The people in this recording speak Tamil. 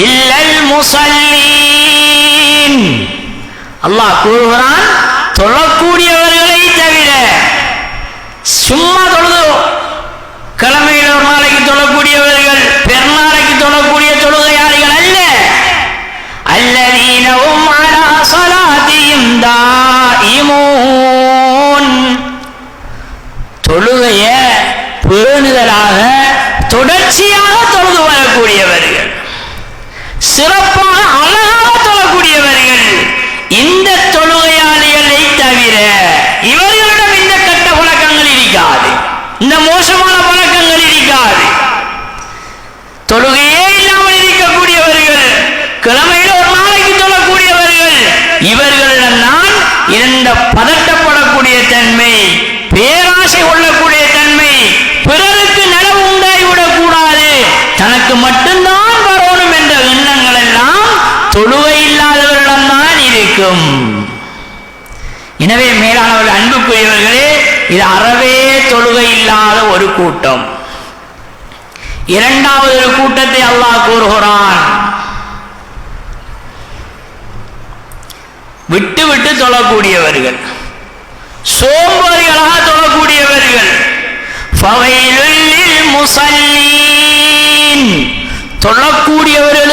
இல்லல் முஸல்லீன். அல்லாஹ் கூறுகிறான், தொழக்கூடியவர்களை தவிர. சும்மா தொழுது கிழமையில் ஒரு நாளைக்கு தொழக்கூடியவர்கள், பெருநாளைக்கு தொழக்கூடிய தொழுகையாளிகள் அல்ல. அல்லதீன ஹும் அலா ஸலாத்திஹிம் தாயிமூன். தொழுகைய பேணுதலாக தொடர்ச்சியாக தொழுது வரக்கூடியவர்கள், சிறப்பாக அழகாக தொழக்கூடியவர்கள். இந்த தொழுகையாளிகளை தவிர இவர்களிடம் இந்த கெட்ட பழக்கங்கள் இருக்காது, இந்த மோசமான பழக்கங்கள் இருக்காது. தொழுகையே இல்லாமல் இருக்கக்கூடியவர்கள், கிழமையில் ஒரு நாளைக்கு தொழக்கூடியவர்கள், இவர்களிடம் நான் இந்த பதட்டப்படக்கூடிய தன்மை, பேராசை கொள்ளக்கூடிய தன்மை, பிறருக்கு நலவு உண்டாகிவிடக் கூடாது, தனக்கு மட்டும்தான் வரணும் என்ற எண்ணங்கள் எல்லாம் தொழுகை இல்லாதவர்களிடம் தான் இருக்கும். எனவே மேலானவர்கள், அன்புக்குரியவர்களே, இது அறவே தொழுகை இல்லாத ஒரு கூட்டம். இரண்டாவது ஒரு கூட்டத்தை அல்லாஹ் கூறுகிறான், விட்டு விட்டு தொழக்கூடியவர்கள், சோம்பேறிகளாக தொழக்கூடியவர்கள். ஃபவைலுல் லில் முஸல்லீன். தொழக்கூடியவர்கள்